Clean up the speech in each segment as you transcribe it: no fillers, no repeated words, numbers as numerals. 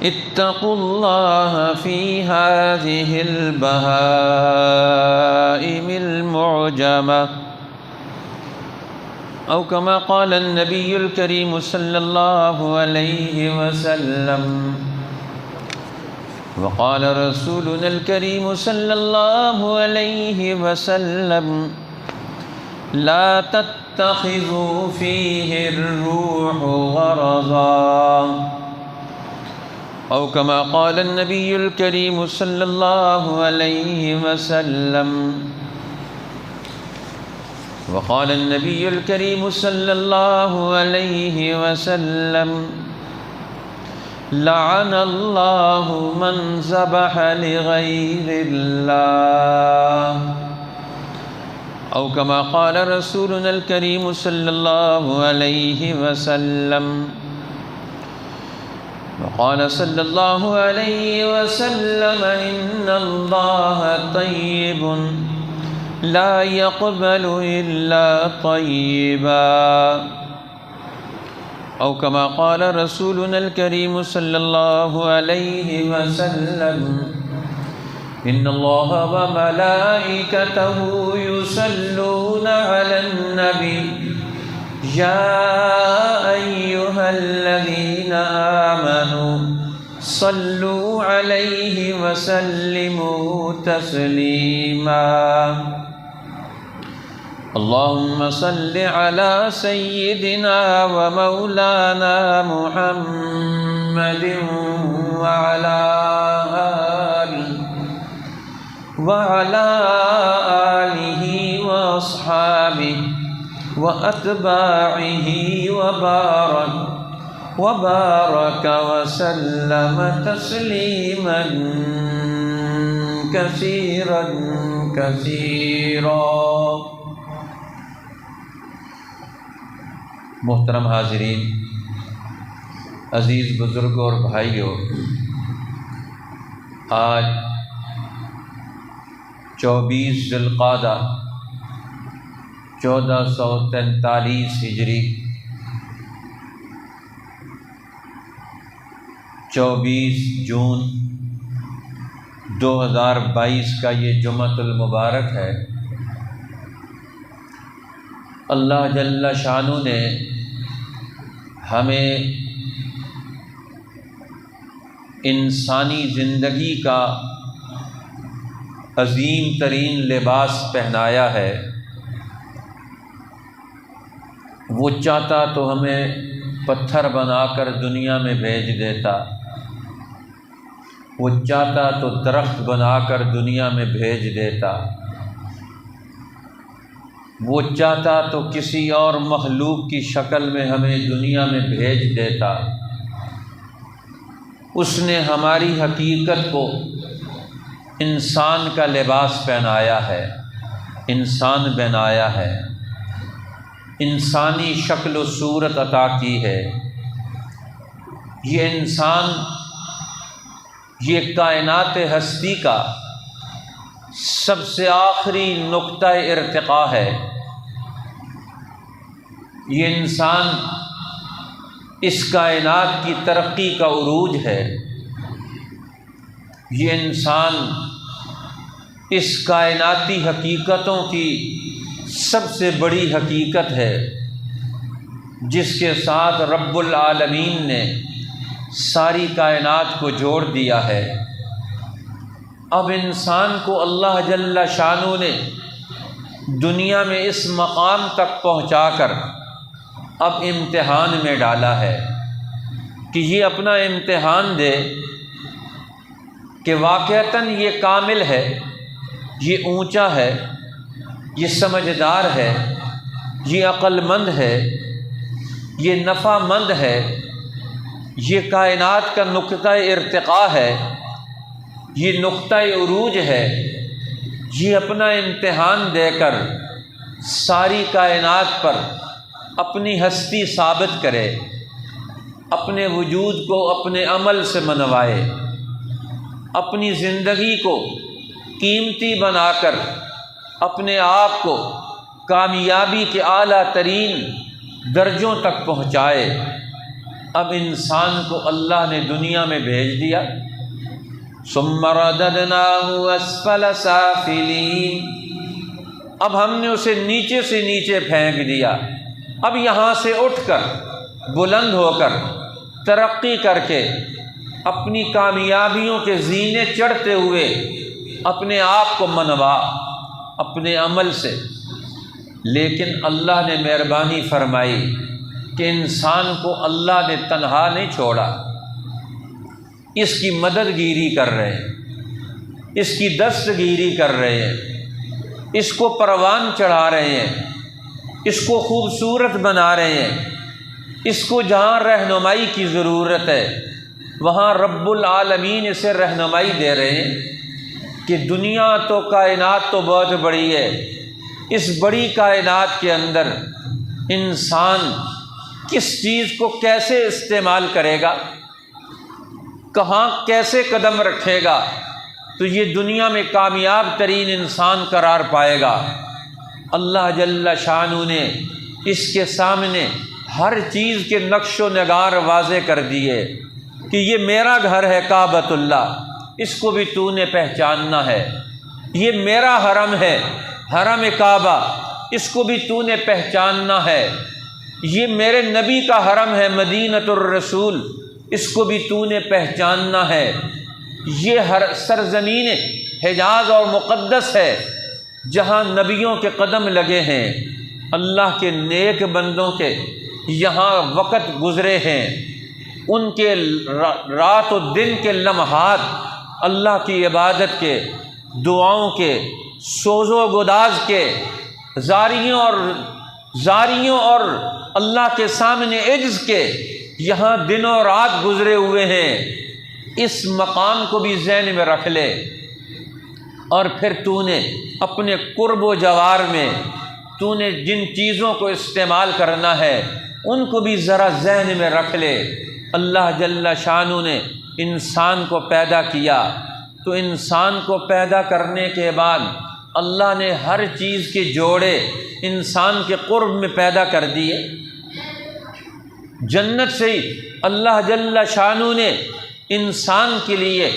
اتقوا الله في هذه البهائم المعجمة أو كما قال النبي الكريم صلى الله عليه وسلم. وقال رسولنا الكريم صلى الله عليه وسلم: لا تتخذوا فيه الروح غرضا، أو كما قال النبي الكريم صلى الله عليه وسلم. وقال النبي الكريم صلى الله عليه وسلم: لعن الله من ذبح لغير الله، أو كما قال رسولنا الكريم صلى الله عليه وسلم. وقال صلى الله عليه وسلم: إن الله طيب لا يقبل إلا طيبا، أو كما قال رسولنا الكريم صلى الله عليه وسلم. إن الله وملائكته يصلون على النبي يا أيها الذين آمنوا صلوا عليه وسلموا تسليما. اللهم صل على سيدنا ومولانا محمد وعلى آله وأصحابه وأتباعه وبارك وسلم تسليما كثيرا كثيرا. محترم حاضرین، عزیز بزرگوں اور بھائیوں، آج 24 ذی القعدہ 1443 ہجری 24 جون 2022 کا یہ جمعۃ المبارک ہے۔ اللہ جل شانہ نے ہمیں انسانی زندگی کا عظیم ترین لباس پہنایا ہے۔ وہ چاہتا تو ہمیں پتھر بنا کر دنیا میں بھیج دیتا، وہ چاہتا تو درخت بنا کر دنیا میں بھیج دیتا، وہ چاہتا تو کسی اور مخلوق کی شکل میں ہمیں دنیا میں بھیج دیتا۔ اس نے ہماری حقیقت کو انسان کا لباس پہنایا ہے، انسان بنایا ہے، انسانی شکل و صورت عطا کی ہے۔ یہ انسان، یہ کائنات ہستی کا سب سے آخری نقطہ ارتقاء ہے۔ یہ انسان اس کائنات کی ترقی کا عروج ہے۔ یہ انسان اس کائناتی حقیقتوں کی سب سے بڑی حقیقت ہے، جس کے ساتھ رب العالمین نے ساری کائنات کو جوڑ دیا ہے۔ اب انسان کو اللہ جل شانہ نے دنیا میں اس مقام تک پہنچا کر اب امتحان میں ڈالا ہے کہ یہ اپنا امتحان دے کہ واقعتاً یہ کامل ہے، یہ اونچا ہے، یہ سمجھدار ہے، یہ عقل مند ہے، یہ نفع مند ہے، یہ کائنات کا نقطہ ارتقاء ہے، یہ نقطہ عروج ہے۔ یہ اپنا امتحان دے کر ساری کائنات پر اپنی ہستی ثابت کرے، اپنے وجود کو اپنے عمل سے منوائے، اپنی زندگی کو قیمتی بنا کر اپنے آپ کو کامیابی کے اعلیٰ ترین درجوں تک پہنچائے۔ اب انسان کو اللہ نے دنیا میں بھیج دیا، ثم رددناہ اسفل سافلین، اب ہم نے اسے نیچے سے نیچے پھینک دیا، اب یہاں سے اٹھ کر بلند ہو کر ترقی کر کے اپنی کامیابیوں کے زینے چڑھتے ہوئے اپنے آپ کو منوا اپنے عمل سے۔ لیکن اللہ نے مہربانی فرمائی کہ انسان کو اللہ نے تنہا نہیں چھوڑا، اس کی مدد گیری کر رہے ہیں، اس کی دستگیری کر رہے ہیں، اس کو پروان چڑھا رہے ہیں، اس کو خوبصورت بنا رہے ہیں، اس کو جہاں رہنمائی کی ضرورت ہے وہاں رب العالمین اسے رہنمائی دے رہے ہیں کہ دنیا تو کائنات تو بہت بڑی ہے، اس بڑی کائنات کے اندر انسان کس چیز کو کیسے استعمال کرے گا، کہاں کیسے قدم رکھے گا تو یہ دنیا میں کامیاب ترین انسان قرار پائے گا۔ اللہ جل شانہ نے اس کے سامنے ہر چیز کے نقش و نگار واضح کر دیے کہ یہ میرا گھر ہے کعبۃ اللہ، اس کو بھی تو نے پہچاننا ہے، یہ میرا حرم ہے حرم کعبہ، اس کو بھی تو نے پہچاننا ہے، یہ میرے نبی کا حرم ہے مدینۃ الرسول، اس کو بھی تو نے پہچاننا ہے، یہ ہر سرزمین حجاز اور مقدس ہے جہاں نبیوں کے قدم لگے ہیں، اللہ کے نیک بندوں کے یہاں وقت گزرے ہیں، ان کے رات و دن کے لمحات اللہ کی عبادت کے، دعاؤں کے، سوز و گداز کے، زاریوں اور اللہ کے سامنے عجز کے یہاں دن و رات گزرے ہوئے ہیں۔ اس مقام کو بھی ذہن میں رکھ لے، اور پھر تو نے اپنے قرب و جوار میں تو نے جن چیزوں کو استعمال کرنا ہے ان کو بھی ذرا ذہن میں رکھ لے۔ اللہ جل شانہ نے انسان کو پیدا کیا تو انسان کو پیدا کرنے کے بعد اللہ نے ہر چیز کے جوڑے انسان کے قرب میں پیدا کر دیے۔ جنت سے ہی اللہ جل شانہ نے انسان کے لیے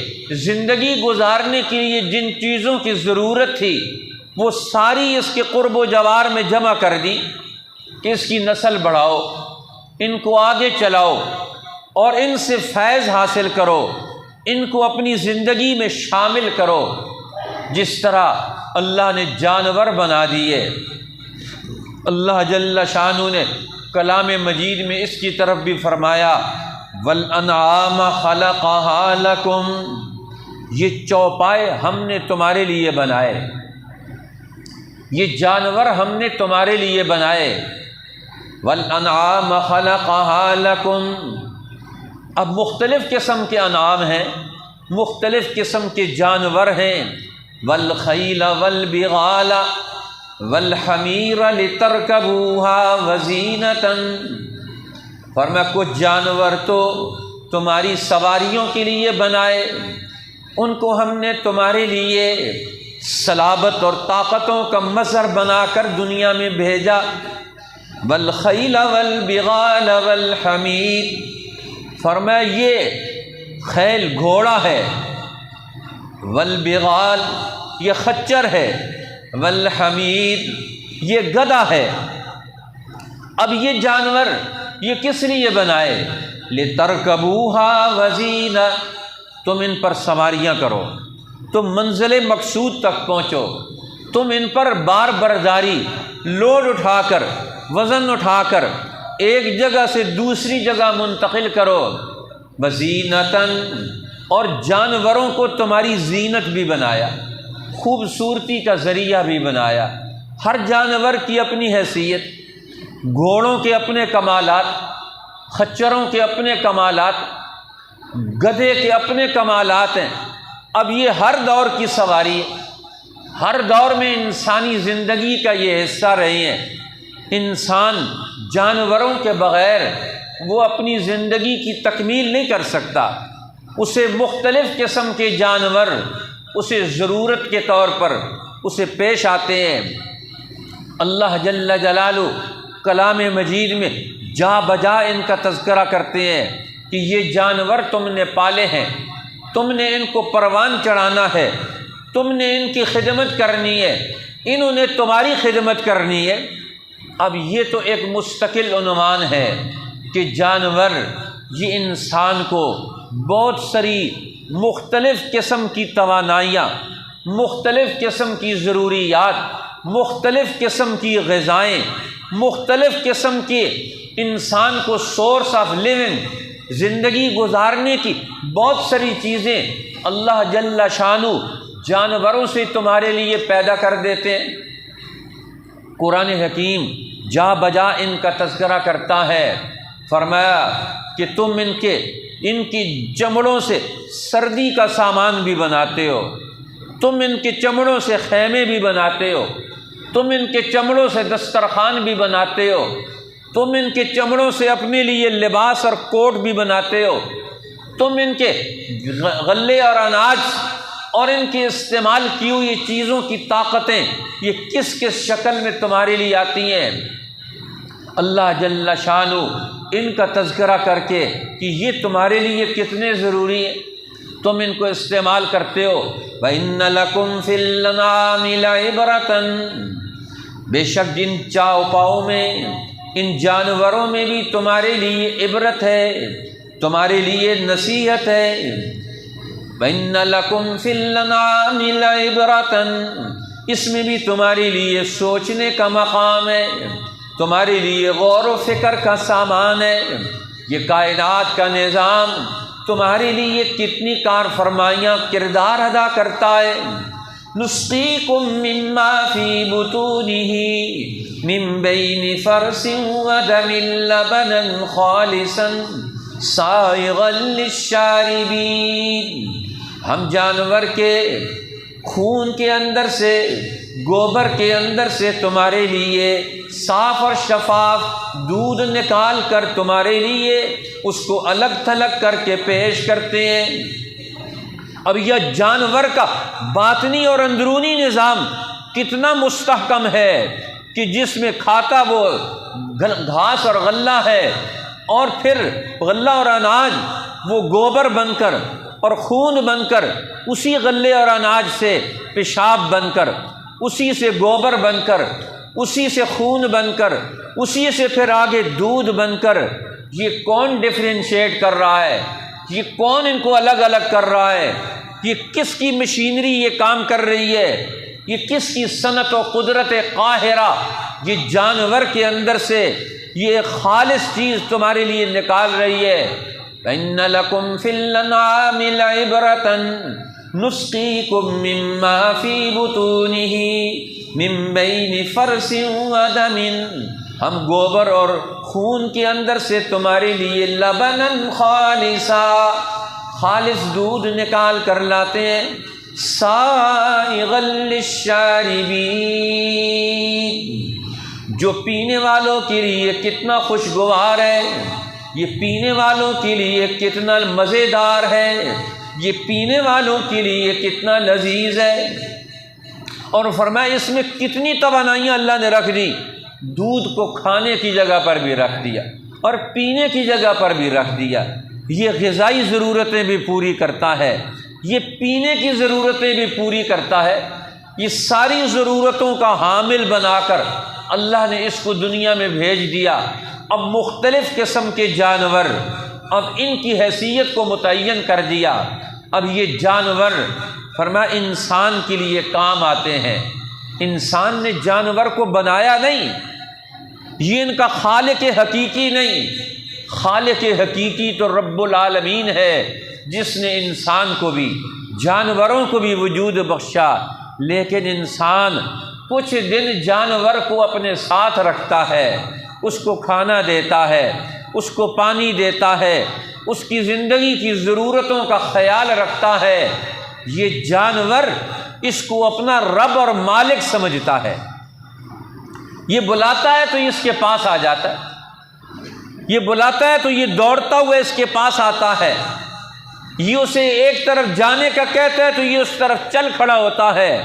زندگی گزارنے کے لیے جن چیزوں کی ضرورت تھی وہ ساری اس کے قرب و جوار میں جمع کر دی کہ اس کی نسل بڑھاؤ، ان کو آگے چلاؤ اور ان سے فیض حاصل کرو، ان کو اپنی زندگی میں شامل کرو۔ جس طرح اللہ نے جانور بنا دیے، اللہ جل شانہ نے کلام مجید میں اس کی طرف بھی فرمایا وَالْأَنْعَامَ خَلَقَهَا لَكُمْ، یہ چوپائے ہم نے تمہارے لیے بنائے، یہ جانور ہم نے تمہارے لیے بنائے۔ وَالْأَنْعَامَ خَلَقَهَا لَكُمْ، اب مختلف قسم کے انعام ہیں، مختلف قسم کے جانور ہیں۔ وَالْخَيْلَ وَالْبِغَالَ وَالْحَمِيرَ لِتَرْكَبُوهَا وَزِينَةً، فرمایا کچھ جانور تو تمہاری سواریوں کے لیے بنائے، ان کو ہم نے تمہارے لیے صلابت اور طاقتوں کا مظہر بنا کر دنیا میں بھیجا۔ والخیل والبغال والحمیر، فرمایا یہ خیل گھوڑا ہے، والبغال یہ خچر ہے، والحمیر یہ گدھا ہے۔ اب یہ جانور یہ کس لیے بنائے؟ لِتَرْكَبُوهَا وَزِينَةً، تم ان پر سواریاں کرو، تم منزل مقصود تک پہنچو، تم ان پر بار برداری، لوڈ اٹھا کر، وزن اٹھا کر ایک جگہ سے دوسری جگہ منتقل کرو۔ وَزِينَةً، اور جانوروں کو تمہاری زینت بھی بنایا، خوبصورتی کا ذریعہ بھی بنایا۔ ہر جانور کی اپنی حیثیت، گھوڑوں کے اپنے کمالات، خچروں کے اپنے کمالات، گدھے کے اپنے کمالات ہیں۔ اب یہ ہر دور کی سواری ہے، ہر دور میں انسانی زندگی کا یہ حصہ رہے ہیں۔ انسان جانوروں کے بغیر وہ اپنی زندگی کی تکمیل نہیں کر سکتا، اسے مختلف قسم کے جانور اسے ضرورت کے طور پر اسے پیش آتے ہیں۔ اللہ جل جلالہ کلام مجید میں جا بجا ان کا تذکرہ کرتے ہیں کہ یہ جانور تم نے پالے ہیں، تم نے ان کو پروان چڑھانا ہے، تم نے ان کی خدمت کرنی ہے، انہوں نے تمہاری خدمت کرنی ہے۔ اب یہ تو ایک مستقل عنوان ہے کہ جانور یہ انسان کو بہت ساری مختلف قسم کی توانائیاں، مختلف قسم کی ضروریات، مختلف قسم کی غذائیں، مختلف قسم کے انسان کو سورس آف لیونگ، زندگی گزارنے کی بہت ساری چیزیں اللہ جل شانہ جانوروں سے تمہارے لیے پیدا کر دیتے ہیں۔ قرآن حکیم جا بجا ان کا تذکرہ کرتا ہے، فرمایا کہ تم ان کی چمڑوں سے سردی کا سامان بھی بناتے ہو، تم ان کے چمڑوں سے خیمے بھی بناتے ہو، تم ان کے چمڑوں سے دسترخوان بھی بناتے ہو، تم ان کے چمڑوں سے اپنے لیے لباس اور کوٹ بھی بناتے ہو، تم ان کے غلے اور اناج اور ان کے استعمال کی ہوئی چیزوں کی طاقتیں یہ کس کس شکل میں تمہارے لیے آتی ہیں۔ اللہ جل شانہ ان کا تذکرہ کر کے کہ یہ تمہارے لیے کتنے ضروری ہیں، تم ان کو استعمال کرتے ہو۔ وَإِنَّ لَكُمْ فِي الْأَنْعَامِ لَعِبْرَةً، بے شک جن چاؤ پاؤ میں، ان جانوروں میں بھی تمہارے لیے عبرت ہے، تمہارے لیے نصیحت ہے۔ وَإِنَّ لَكُمْ فِي الْأَنْعَامِ لَعِبْرَةً، اس میں بھی تمہارے لیے سوچنے کا مقام ہے، تمہارے لیے غور و فکر کا سامان ہے۔ یہ کائنات کا نظام تمہارے لیے کتنی کار فرمائیاں کردار ادا کرتا ہے۔ نسقیکم مما فی بطونہ من بین فرث ودم لبنا خالصا سائغا للشاربین، ہم جانور کے خون کے اندر سے، گوبر کے اندر سے تمہارے لیے صاف اور شفاف دودھ نکال کر تمہارے لیے اس کو الگ تھلگ کر کے پیش کرتے ہیں۔ اب یہ جانور کا باطنی اور اندرونی نظام کتنا مستحکم ہے کہ جس میں کھاتا وہ گھاس اور غلہ ہے، اور پھر غلہ اور اناج وہ گوبر بن کر اور خون بن کر، اسی غلے اور اناج سے پیشاب بن کر، اسی سے گوبر بن کر، اسی سے خون بن کر، اسی سے پھر آگے دودھ بن کر، یہ کون ڈفرینشیٹ کر رہا ہے؟ یہ کون ان کو الگ الگ کر رہا ہے؟ یہ کس کی مشینری یہ کام کر رہی ہے؟ یہ کس کی صنعت و قدرت قاہرہ یہ جانور کے اندر سے یہ خالص چیز تمہارے لیے نکال رہی ہے۔ وَإِنَّ لَكُمْ فِي الْأَنْعَامِ لَعِبْرَةً نُسْقِيكُم مِّمَّا فِي بُطُونِهِ مِن بَيْنِ فَرْثٍ وَدَمٍ، ہم گوبر اور خون کے اندر سے تمہارے لیے لبناً خالصا، خالص دودھ نکال کر لاتے ہیں، سائغا للشاربین، جو پینے والوں کے لیے کتنا خوشگوار ہے، یہ پینے والوں کے لیے کتنا مزیدار ہے، یہ پینے والوں کے لیے کتنا لذیذ ہے۔ اور فرمایا اس میں کتنی توانائیاں اللہ نے رکھ دی، دودھ کو کھانے کی جگہ پر بھی رکھ دیا اور پینے کی جگہ پر بھی رکھ دیا۔ یہ غذائی ضرورتیں بھی پوری کرتا ہے، یہ پینے کی ضرورتیں بھی پوری کرتا ہے، یہ ساری ضرورتوں کا حامل بنا کر اللہ نے اس کو دنیا میں بھیج دیا۔ اب مختلف قسم کے جانور، اب ان کی حیثیت کو متعین کر دیا۔ اب یہ جانور فرمایا انسان کے لیے کام آتے ہیں۔ انسان نے جانور کو بنایا نہیں، یہ ان کا خالق حقیقی نہیں، خالق حقیقی تو رب العالمین ہے جس نے انسان کو بھی جانوروں کو بھی وجود بخشا۔ لیکن انسان کچھ دن جانور کو اپنے ساتھ رکھتا ہے، اس کو کھانا دیتا ہے، اس کو پانی دیتا ہے، اس کی زندگی کی ضرورتوں کا خیال رکھتا ہے۔ یہ جانور اس کو اپنا رب اور مالک سمجھتا ہے، یہ بلاتا ہے تو اس کے پاس آ جاتا ہے، یہ بلاتا ہے تو یہ دوڑتا ہوا اس کے پاس آتا ہے، یہ اسے ایک طرف جانے کا کہتا ہے تو یہ اس طرف چل کھڑا ہوتا ہے،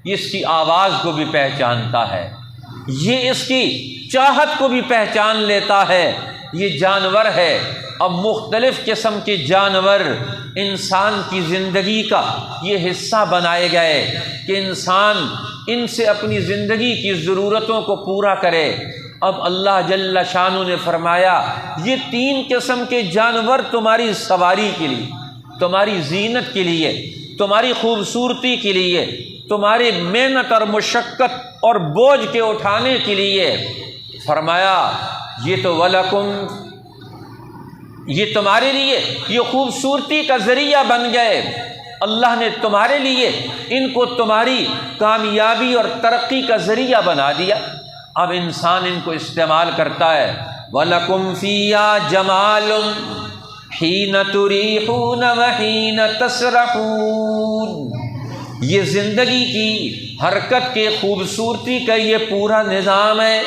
یہ اس کی آواز کو بھی پہچانتا ہے۔ یہ اس کی چاہت کو بھی پہچان لیتا ہے، یہ جانور ہے۔ اب مختلف قسم کے جانور انسان کی زندگی کا یہ حصہ بنائے گئے کہ انسان ان سے اپنی زندگی کی ضرورتوں کو پورا کرے۔ اب اللہ جل شانہ نے فرمایا یہ 3 قسم کے جانور تمہاری سواری کے لیے، تمہاری زینت کے لیے، تمہاری خوبصورتی کے لیے، تمہاری محنت اور مشقت اور بوجھ کے اٹھانے کے لیے۔ فرمایا یہ تو وَلَكُمْ، یہ تمہارے لیے یہ خوبصورتی کا ذریعہ بن گئے۔ اللہ نے تمہارے لیے ان کو تمہاری کامیابی اور ترقی کا ذریعہ بنا دیا۔ اب انسان ان کو استعمال کرتا ہے۔ وَلَكُمْ فِيهَا جَمَالٌ حِينَ تُرِيحُونَ وَحِينَ تَسْرَحُونَ، یہ زندگی کی حرکت کے خوبصورتی کا یہ پورا نظام ہے۔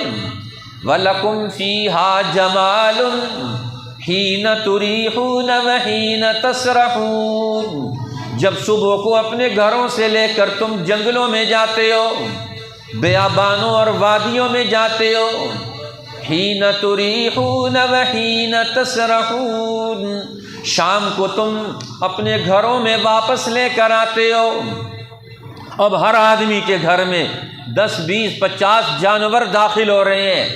وَلَكُمْ فِيهَا جَمَالٌ حِينَ تُرِيحُونَ وَحِينَ تَسْرَحُونَ، جب صبح کو اپنے گھروں سے لے کر تم جنگلوں میں جاتے ہو، بیابانوں اور وادیوں میں جاتے ہو۔ حِينَ تُرِيحُونَ وَحِينَ تَسْرَحُونَ، شام کو تم اپنے گھروں میں واپس لے کر آتے ہو۔ اب ہر آدمی کے گھر میں 10 20 50 جانور داخل ہو رہے ہیں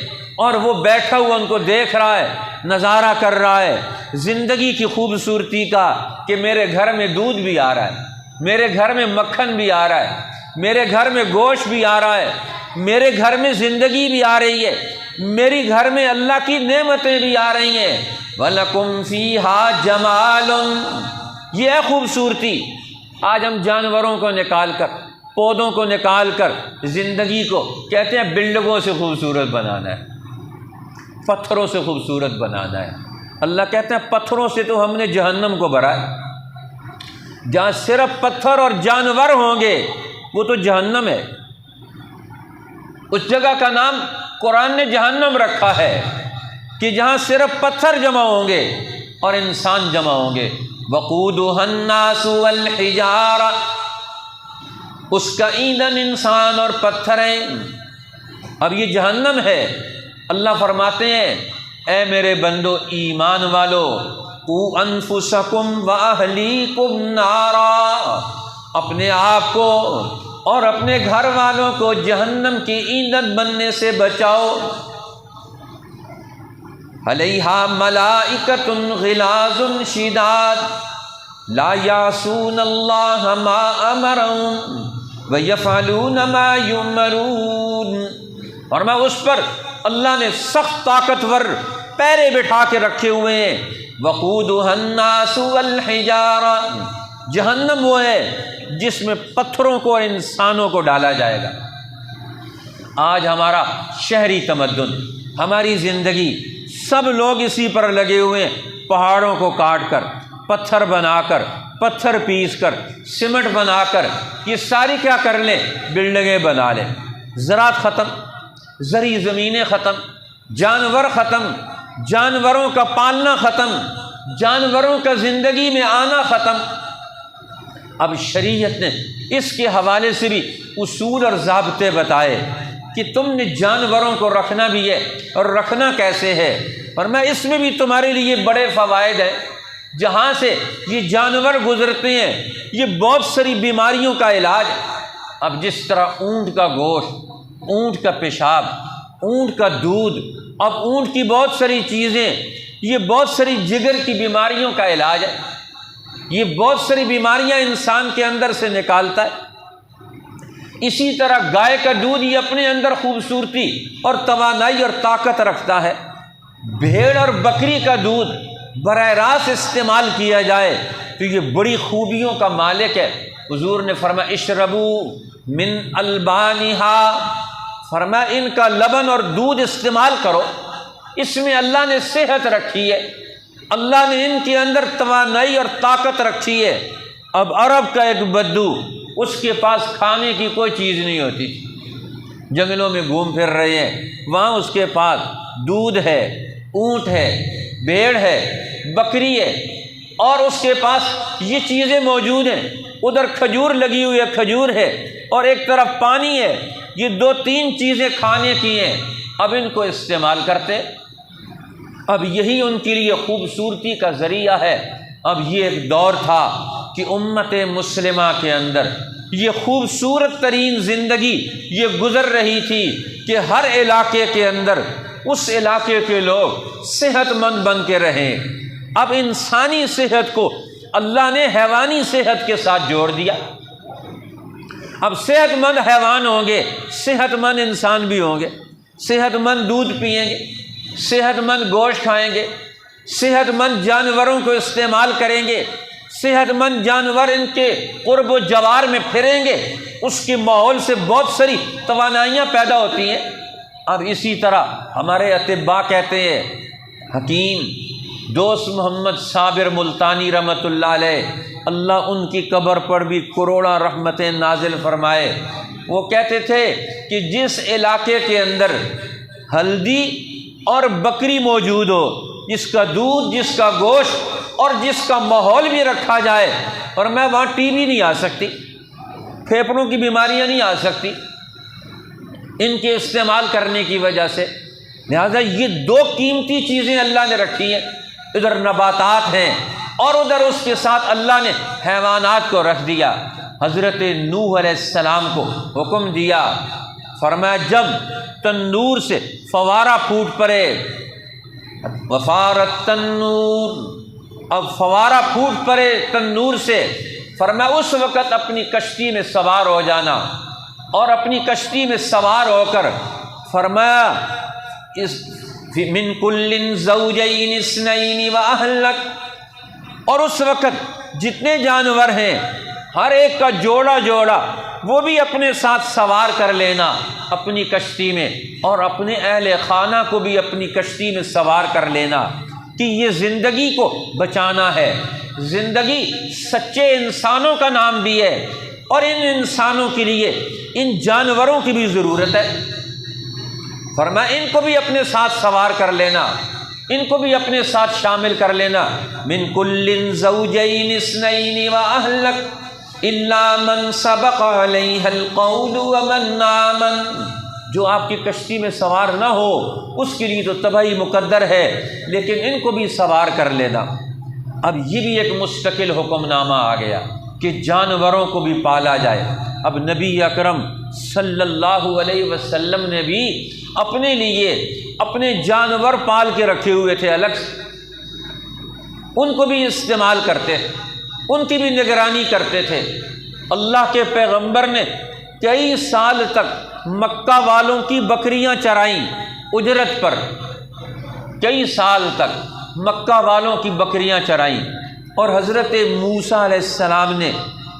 اور وہ بیٹھا ہوا ان کو دیکھ رہا ہے، نظارہ کر رہا ہے زندگی کی خوبصورتی کا کہ میرے گھر میں دودھ بھی آ رہا ہے، میرے گھر میں مکھن بھی آ رہا ہے، میرے گھر میں گوشت بھی آ رہا ہے، میرے گھر میں زندگی بھی آ رہی ہے، میری گھر میں اللہ کی نعمتیں بھی آ رہی ہیں۔ وَلَكُمْ فِيهَا جَمَالٌ، یہ ہے خوبصورتی۔ آج ہم جانوروں کو نکال کر، پودوں کو نکال کر زندگی کو کہتے ہیں بلڈنگوں سے خوبصورت بنانا ہے، پتھروں سے خوبصورت بنانا ہے۔ اللہ کہتے ہیں پتھروں سے تو ہم نے جہنم کو بھرا ہے، جہاں صرف پتھر اور جانور ہوں گے وہ تو جہنم ہے۔ اس جگہ کا نام قرآن نے جہنم رکھا ہے کہ جہاں صرف پتھر جمع ہوں گے اور انسان جمع ہوں گے۔ وقودها الناس والحجارہ، اس کا ایندھن انسان اور پتھر ہیں۔ اب یہ جہنم ہے۔ اللہ فرماتے ہیں اے میرے بندو ایمان والو، قوا انفسکم واہلیکم نارا، اپنے آپ کو اور اپنے گھر والوں کو جہنم کی ایندھن بننے سے بچاؤ۔ علیہا ملائکۃ غلاظ شداد لا یعصون اللہ ما امرهم ویفعلون ما یؤمرون، اور میں اس پر اللہ نے سخت طاقتور پیرے بٹھا کے رکھے ہوئے ہیں۔ وقودها الناس والحجارہ، جہنم وہ ہے جس میں پتھروں کو اور انسانوں کو ڈالا جائے گا۔ آج ہمارا شہری تمدن، ہماری زندگی، سب لوگ اسی پر لگے ہوئے ہیں، پہاڑوں کو کاٹ کر، پتھر بنا کر، پتھر پیس کر، سیمنٹ بنا کر، یہ ساری کیا کر لیں؟ بلڈنگیں بنا لیں۔ زراعت ختم، زرعی زمینیں ختم، جانور ختم، جانوروں کا پالنا ختم، جانوروں کا زندگی میں آنا ختم۔ اب شریعت نے اس کے حوالے سے بھی اصول اور ضابطے بتائے کہ تم نے جانوروں کو رکھنا بھی ہے اور رکھنا کیسے ہے، اور میں اس میں بھی تمہارے لیے بڑے فوائد ہیں۔ جہاں سے یہ جانور گزرتے ہیں یہ بہت ساری بیماریوں کا علاج۔ اب جس طرح اونٹ کا گوشت، اونٹ کا پیشاب، اونٹ کا دودھ، اب اونٹ کی بہت ساری چیزیں، یہ بہت ساری جگر کی بیماریوں کا علاج ہے، یہ بہت ساری بیماریاں انسان کے اندر سے نکالتا ہے۔ اسی طرح گائے کا دودھ یہ اپنے اندر خوبصورتی اور توانائی اور طاقت رکھتا ہے۔ بھیڑ اور بکری کا دودھ براہ راست استعمال کیا جائے تو یہ بڑی خوبیوں کا مالک ہے۔ حضور نے فرمایا اشربو من البانہا، فرمایا ان کا لبن اور دودھ استعمال کرو، اس میں اللہ نے صحت رکھی ہے، اللہ نے ان کے اندر توانائی اور طاقت رکھی ہے۔ اب عرب کا ایک بدو، اس کے پاس کھانے کی کوئی چیز نہیں ہوتی تھی، جنگلوں میں گھوم پھر رہے ہیں، وہاں اس کے پاس دودھ ہے، اونٹ ہے، بھیڑ ہے، بکری ہے، اور اس کے پاس یہ چیزیں موجود ہیں۔ ادھر کھجور لگی ہوئی ہے، کھجور ہے، اور ایک طرف پانی ہے، یہ 2-3 چیزیں کھانے کی ہیں، اب ان کو استعمال کرتے، اب یہی ان کے لیے خوبصورتی کا ذریعہ ہے۔ اب یہ ایک دور تھا کہ امت مسلمہ کے اندر یہ خوبصورت ترین زندگی یہ گزر رہی تھی کہ ہر علاقے کے اندر اس علاقے کے لوگ صحت مند بن کے رہیں۔ اب انسانی صحت کو اللہ نے حیوانی صحت کے ساتھ جوڑ دیا۔ اب صحت مند حیوان ہوں گے، صحت مند انسان بھی ہوں گے، صحت مند دودھ پئیں گے، صحت مند گوشت کھائیں گے، صحت مند جانوروں کو استعمال کریں گے، صحت مند جانور ان کے قرب و جوار میں پھریں گے، اس کے ماحول سے بہت ساری توانائیاں پیدا ہوتی ہیں۔ اب اسی طرح ہمارے اطباء کہتے ہیں، حکیم دوست محمد صابر ملتانی رحمۃ اللہ علیہ، اللہ ان کی قبر پر بھی کروڑاں رحمتیں نازل فرمائے، وہ کہتے تھے کہ جس علاقے کے اندر ہلدی اور بکری موجود ہو، جس کا دودھ، جس کا گوشت اور جس کا ماحول بھی رکھا جائے، اور میں وہاں ٹی بی نہیں آ سکتی، پھیپھڑوں کی بیماریاں نہیں آ سکتی ان کے استعمال کرنے کی وجہ سے۔ لہٰذا یہ 2 قیمتی چیزیں اللہ نے رکھی ہیں، ادھر نباتات ہیں اور ادھر اس کے ساتھ اللہ نے حیوانات کو رکھ دیا۔ حضرت نوح علیہ السلام کو حکم دیا، فرمایا جب تندور سے فوارہ پھوٹ پڑے، وفارت تنور، اب فوارہ پھوٹ پڑے تنور سے، فرمایا اس وقت اپنی کشتی میں سوار ہو جانا، اور اپنی کشتی میں سوار ہو کر فرمایا اس من کل زوجین اثنین واہلک، اور اس وقت جتنے جانور ہیں ہر ایک کا جوڑا جوڑا وہ بھی اپنے ساتھ سوار کر لینا اپنی کشتی میں، اور اپنے اہل خانہ کو بھی اپنی کشتی میں سوار کر لینا، کہ یہ زندگی کو بچانا ہے۔ زندگی سچے انسانوں کا نام بھی ہے، اور ان انسانوں کے لیے ان جانوروں کی بھی ضرورت ہے۔ فرمایا ان کو بھی اپنے ساتھ سوار کر لینا، ان کو بھی اپنے ساتھ شامل کر لینا۔ من کل زوجین اثنین واہلک الا من سبق علیہ القول ومن آمن، جو آپ کی کشتی میں سوار نہ ہو اس کے لیے تو تباہی مقدر ہے، لیکن ان کو بھی سوار کر لینا۔ اب یہ بھی ایک مستقل حکم نامہ آ گیا کہ جانوروں کو بھی پالا جائے۔ اب نبی اکرم صلی اللہ علیہ وسلم نے بھی اپنے لیے اپنے جانور پال کے رکھے ہوئے تھے الگ سے، ان کو بھی استعمال کرتے، ان کی بھی نگرانی کرتے تھے۔ اللہ کے پیغمبر نے کئی سال تک مکہ والوں کی بکریاں چرائیں اجرت پر، کئی سال تک مکہ والوں کی بکریاں چرائیں، اور حضرت موسیٰ علیہ السلام نے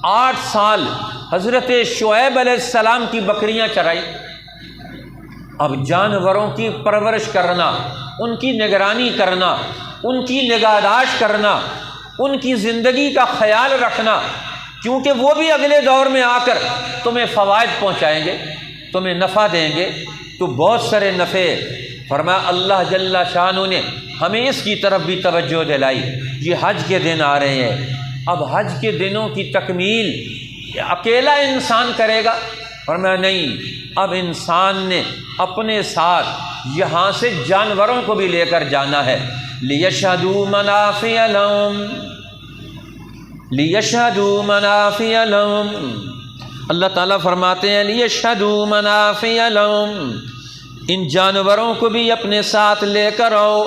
8 سال حضرت شعیب علیہ السلام کی بکریاں چرائیں۔ اب جانوروں کی پرورش کرنا، ان کی نگرانی کرنا، ان کی نگہداشت کرنا، ان کی زندگی کا خیال رکھنا، کیونکہ وہ بھی اگلے دور میں آ کر تمہیں فوائد پہنچائیں گے، تمہیں نفع دیں گے، تو بہت سارے نفع۔ فرمایا اللہ جل شانہ نے ہمیں اس کی طرف بھی توجہ دلائی۔ یہ حج کے دن آ رہے ہیں، اب حج کے دنوں کی تکمیل اکیلا انسان کرے گا؟ فرمایا نہیں، اب انسان نے اپنے ساتھ یہاں سے جانوروں کو بھی لے کر جانا ہے۔ لیشہدوا منافع لہم، لیشہدوا منافع لہم، اللہ تعالیٰ فرماتے ہیں لیشہدوا منافع لہم، ان جانوروں کو بھی اپنے ساتھ لے کر آؤ،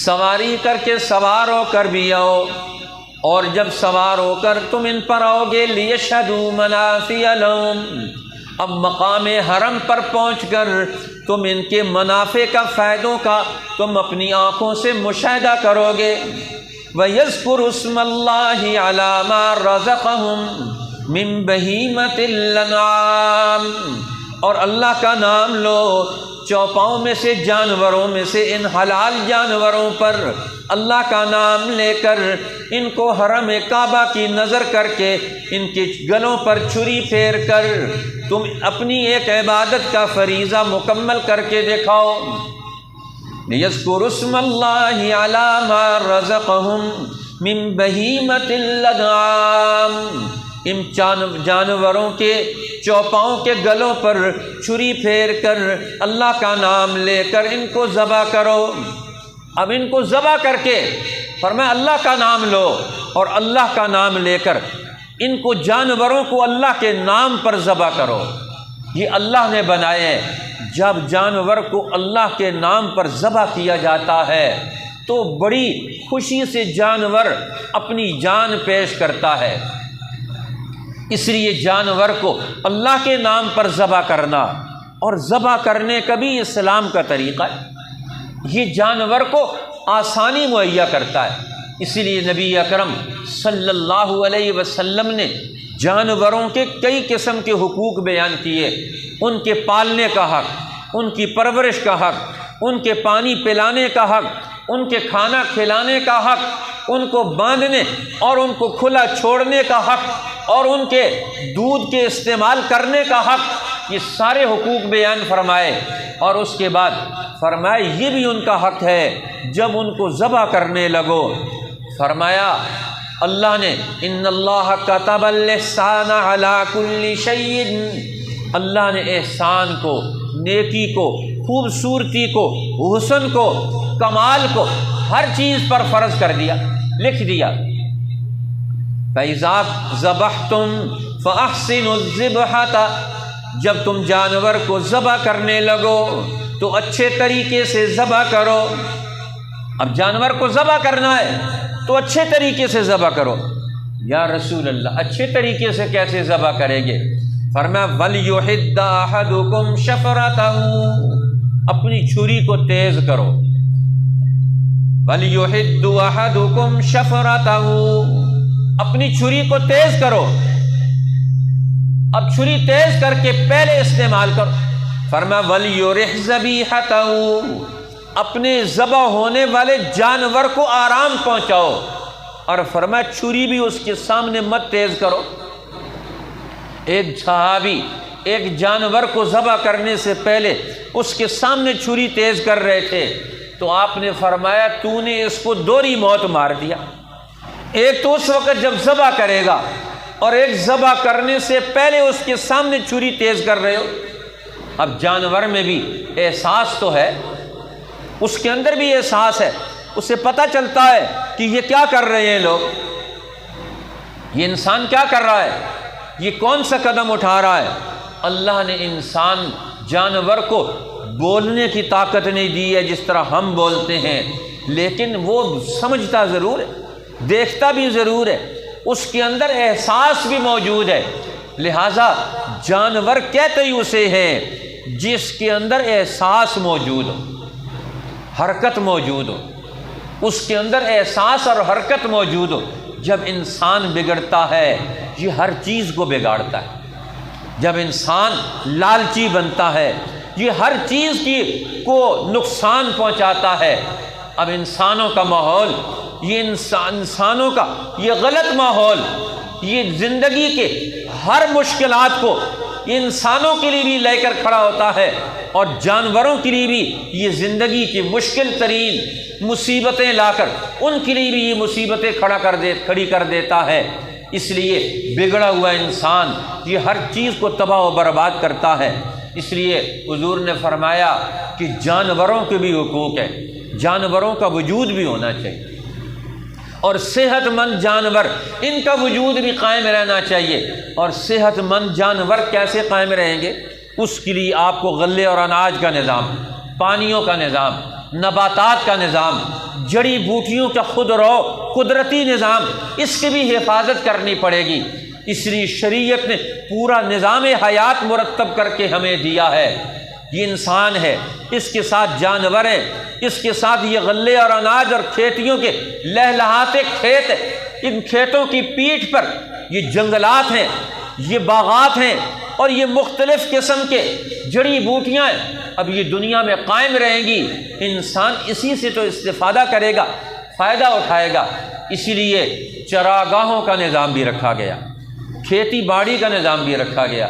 سواری کر کے سوار ہو کر بھی آؤ، اور جب سوار ہو کر تم ان پر آؤ گے لیشہدوا منافع لہم، اب مقام حرم پر پہنچ کر تم ان کے منافع کا، فائدوں کا تم اپنی آنکھوں سے مشاہدہ کرو گے۔ وَيَذْكُرُ اسْمَ اللَّهِ عَلَى مَا رَزَقَهُمْ مِن بَهِيمَةِ الْأَنْعَامِ، اور اللہ کا نام لو چوپاؤں میں سے، جانوروں میں سے، ان حلال جانوروں پر اللہ کا نام لے کر ان کو حرم کعبہ کی نظر کر کے ان کے گلوں پر چھری پھیر کر تم اپنی ایک عبادت کا فریضہ مکمل کر کے دکھاؤ۔ لِيَذْكُرُوا اسْمَ اللَّهِ عَلَى مَا رَزَقَهُمْ مِن بَهِيمَةِ الْأَنْعَامِ، ان جانوروں کے چوپاؤں کے گلوں پر چھری پھیر کر اللہ کا نام لے کر ان کو ذبح کرو۔ اب ان کو ذبح کر کے فرمایا اللہ کا نام لو، اور اللہ کا نام لے کر ان کو جانوروں کو اللہ کے نام پر ذبح کرو۔ یہ اللہ نے بنائے ہیں۔ جب جانور کو اللہ کے نام پر ذبح کیا جاتا ہے تو بڑی خوشی سے جانور اپنی جان پیش کرتا ہے۔ اس لیے جانور کو اللہ کے نام پر ذبح کرنا اور ذبح کرنے کا بھی اسلام کا طریقہ ہے۔ یہ جانور کو آسانی مہیا کرتا ہے۔ اسی لیے نبی اکرم صلی اللہ علیہ وسلم نے جانوروں کے کئی قسم کے حقوق بیان کیے۔ ان کے پالنے کا حق، ان کی پرورش کا حق، ان کے پانی پلانے کا حق، ان کے کھانا کھلانے کا حق، ان کو باندھنے اور ان کو کھلا چھوڑنے کا حق، اور ان کے دودھ کے استعمال کرنے کا حق، یہ سارے حقوق بیان فرمائے۔ اور اس کے بعد فرمایا یہ بھی ان کا حق ہے جب ان کو ذبح کرنے لگو، فرمایا اللہ نے ان اللہ کتب الاحسان علی کل شیء، اللہ نے احسان کو، نیکی کو، خوبصورتی کو، حسن کو، کمال کو ہر چیز پر فرض کر دیا، لکھ دیا۔ فَإِذَا ذَبَحْتُمْ فَأَحْسِنُوا الذِّبْحَةَ، جب تم جانور کو ذبح کرنے لگو تو اچھے طریقے سے ذبح کرو۔ اب جانور کو ذبح کرنا ہے تو اچھے طریقے سے ذبح کرو۔ یا رسول اللہ اچھے طریقے سے کیسے ذبح کریں گے؟ فرمایا وَلْيُحِدَّ أَحَدُكُمْ شَفْرَتَهُ، اپنی چھری کو تیز کرو۔ وَلْيُحِدُّ أَحَدُكُمْ شَفْرَتَهُ، اپنی چھری کو تیز کرو۔ اب چھری تیز کر کے پہلے استعمال کرو۔ فرمایا وَلْيُرِحْ ذَبِيحَتَهُ، اپنے ذبح ہونے والے جانور کو آرام پہنچاؤ۔ اور فرمایا چھری بھی اس کے سامنے مت تیز کرو۔ ایک صحابی ایک جانور کو ذبح کرنے سے پہلے اس کے سامنے چھری تیز کر رہے تھے تو آپ نے فرمایا تو نے اس کو دوہری موت مار دیا۔ ایک تو اس وقت جب ذبح کرے گا، اور ایک ذبح کرنے سے پہلے اس کے سامنے چھری تیز کر رہے ہو۔ اب جانور میں بھی احساس تو ہے، اس کے اندر بھی احساس ہے، اسے پتہ چلتا ہے کہ یہ کیا کر رہے ہیں لوگ، یہ انسان کیا کر رہا ہے، یہ کون سا قدم اٹھا رہا ہے۔ اللہ نے انسان جانور کو بولنے کی طاقت نہیں دی ہے جس طرح ہم بولتے ہیں، لیکن وہ سمجھتا ضرور ہے، دیکھتا بھی ضرور ہے، اس کے اندر احساس بھی موجود ہے۔ لہٰذا جانور کہتے ہی اسے ہیں جس کے اندر احساس موجود ہو، حرکت موجود ہو، اس کے اندر احساس اور حرکت موجود ہو۔ جب انسان بگڑتا ہے یہ ہر چیز کو بگاڑتا ہے۔ جب انسان لالچی بنتا ہے یہ ہر چیز کو نقصان پہنچاتا ہے۔ اب انسانوں کا ماحول، یہ انسانوں کا یہ غلط ماحول، یہ زندگی کے ہر مشکلات کو یہ انسانوں کے لیے بھی لے کر کھڑا ہوتا ہے، اور جانوروں کے لیے بھی یہ زندگی کی مشکل ترین مصیبتیں لا کر ان کے لیے بھی یہ مصیبتیں کھڑی کر دیتا ہے۔ اس لیے بگڑا ہوا انسان یہ ہر چیز کو تباہ و برباد کرتا ہے۔ اس لیے حضور نے فرمایا کہ جانوروں کے بھی حقوق ہیں، جانوروں کا وجود بھی ہونا چاہیے، اور صحت مند جانور ان کا وجود بھی قائم رہنا چاہیے۔ اور صحت مند جانور کیسے قائم رہیں گے؟ اس کے لیے آپ کو غلے اور اناج کا نظام، پانیوں کا نظام، نباتات کا نظام، جڑی بوٹیوں کا خود رو قدرتی نظام، اس کی بھی حفاظت کرنی پڑے گی۔ اس لیے شریعت نے پورا نظام حیات مرتب کر کے ہمیں دیا ہے۔ یہ انسان ہے، اس کے ساتھ جانور ہیں، اس کے ساتھ یہ غلے اور اناج اور کھیتیوں کے لہلہاتے کھیت، ان کھیتوں کی پیٹھ پر یہ جنگلات ہیں، یہ باغات ہیں، اور یہ مختلف قسم کے جڑی بوٹیاں ہیں۔ اب یہ دنیا میں قائم رہیں گی، انسان اسی سے تو استفادہ کرے گا، فائدہ اٹھائے گا۔ اسی لیے چراگاہوں کا نظام بھی رکھا گیا، کھیتی باڑی کا نظام بھی رکھا گیا،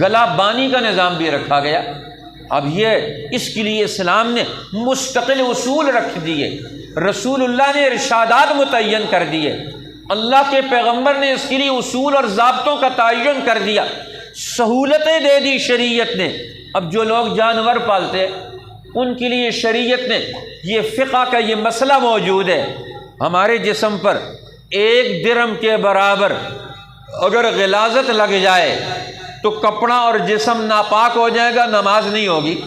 گلا بانی کا نظام بھی رکھا گیا۔ اب یہ اس کے لیے اسلام نے مستقل اصول رکھ دیے، رسول اللہ نے ارشادات متعین کر دیے۔ اللہ کے پیغمبر نے اس کے لیے اصول اور ضابطوں کا تعین کر دیا، سہولتیں دے دی شریعت نے۔ اب جو لوگ جانور پالتے ہیں ان کے لیے شریعت نے یہ فقہ کا یہ مسئلہ موجود ہے، ہمارے جسم پر 1 درہم کے برابر اگر غلاظت لگ جائے تو کپڑا اور جسم ناپاک ہو جائے گا، نماز نہیں ہوگی۔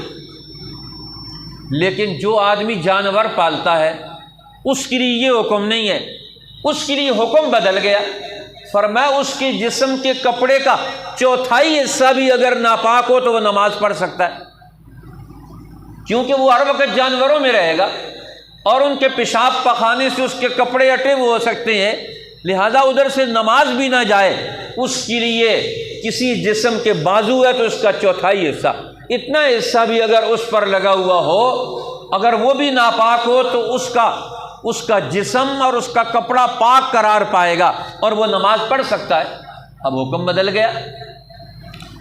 لیکن جو آدمی جانور پالتا ہے اس کے لیے یہ حکم نہیں ہے، اس کے لیے حکم بدل گیا، فرمایا اس کے جسم کے کپڑے کا 1/4 حصہ بھی اگر ناپاک ہو تو وہ نماز پڑھ سکتا ہے، کیونکہ وہ ہر وقت جانوروں میں رہے گا اور ان کے پیشاب پخانے سے اس کے کپڑے اٹے ہوئے ہو سکتے ہیں، لہذا ادھر سے نماز بھی نہ جائے۔ اس کے لیے کسی جسم کے بازو ہے تو اس کا 1/4 حصہ، اتنا حصہ بھی اگر اس پر لگا ہوا ہو، اگر وہ بھی ناپاک ہو تو اس کا جسم اور اس کا کپڑا پاک قرار پائے گا اور وہ نماز پڑھ سکتا ہے۔ اب حکم بدل گیا،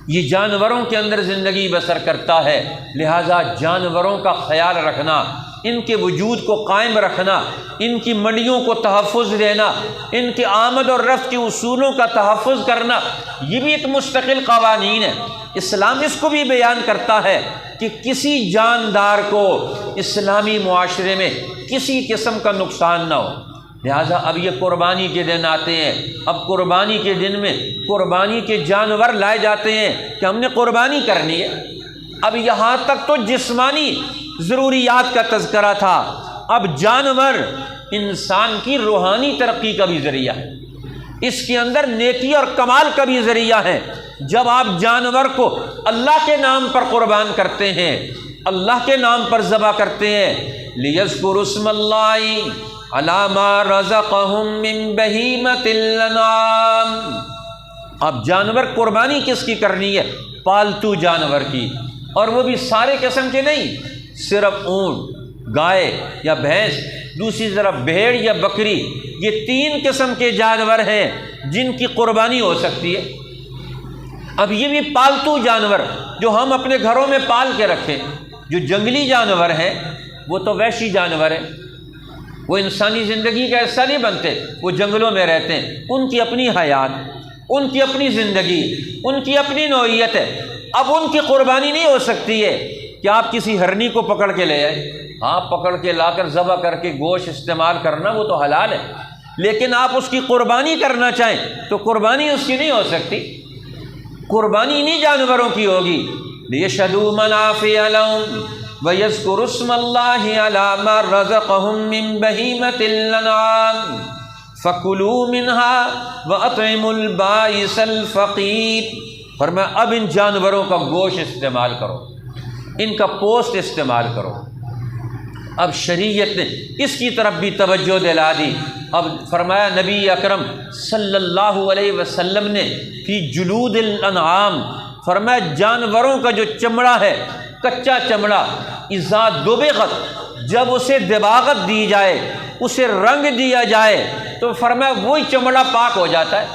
یہ جانوروں کے اندر زندگی بسر کرتا ہے، لہذا جانوروں کا خیال رکھنا، ان کے وجود کو قائم رکھنا، ان کی منڈیوں کو تحفظ دینا، ان کے آمد اور رفت کے اصولوں کا تحفظ کرنا، یہ بھی ایک مستقل قوانین ہے۔ اسلام اس کو بھی بیان کرتا ہے کہ کسی جاندار کو اسلامی معاشرے میں کسی قسم کا نقصان نہ ہو۔ لہٰذا اب یہ قربانی کے دن آتے ہیں، اب قربانی کے دن میں قربانی کے جانور لائے جاتے ہیں کہ ہم نے قربانی کرنی ہے۔ اب یہاں تک تو جسمانی ضروریات کا تذکرہ تھا، اب جانور انسان کی روحانی ترقی کا بھی ذریعہ ہے، اس کے اندر نیکی اور کمال کا بھی ذریعہ ہے۔ جب آپ جانور کو اللہ کے نام پر قربان کرتے ہیں، اللہ کے نام پر ذبح کرتے ہیں، لِيَذْكُرُوا اسْمَ اللَّهِ عَلَىٰ مَا رَزَقَهُم مِّن بَهِيمَةِ الْأَنْعَامِ، اب جانور قربانی کس کی کرنی ہے؟ پالتو جانور کی، اور وہ بھی سارے قسم کے نہیں، صرف اونٹ، گائے یا بھینس، دوسری طرف بھیڑ یا بکری، یہ 3 قسم کے جانور ہیں جن کی قربانی ہو سکتی ہے۔ اب یہ بھی پالتو جانور جو ہم اپنے گھروں میں پال کے رکھیں، جو جنگلی جانور ہیں وہ تو وحشی جانور ہیں، وہ انسانی زندگی کا حصہ نہیں بنتے، وہ جنگلوں میں رہتے ہیں، ان کی اپنی حیات، ان کی اپنی زندگی، ان کی اپنی نوعیت ہے۔ اب ان کی قربانی نہیں ہو سکتی ہے کہ آپ کسی ہرنی کو پکڑ کے لے آئے، ہاں پکڑ کے لا کر ذبح کر کے گوشت استعمال کرنا وہ تو حلال ہے، لیکن آپ اس کی قربانی کرنا چاہیں تو قربانی اس کی نہیں ہو سکتی۔ قربانی انہی جانوروں کی ہوگی، لِيَشْهَدُوا مَنَافِعَ لَهُمْ وَيَذْكُرُوا اسْمَ اللَّهِ عَلَىٰ مَا رَزَقَهُم مِّن بَهِيمَةِ الْأَنْعَامِ فَكُلُوا مِنْهَا وَأَطْعِمُوا الْبَائِسَ الْفَقِيرَ۔ فرمایا اب ان جانوروں کا گوشت استعمال کرو، ان کا پوست استعمال کرو۔ اب شریعت نے اس کی طرف بھی توجہ دلا دی۔ اب فرمایا نبی اکرم صلی اللہ علیہ وسلم نے فی جلود الانعام، فرمایا جانوروں کا جو چمڑا ہے، کچا چمڑا، اذا دبغت، جب اسے دباغت دی جائے، اسے رنگ دیا جائے تو فرمایا وہی چمڑا پاک ہو جاتا ہے۔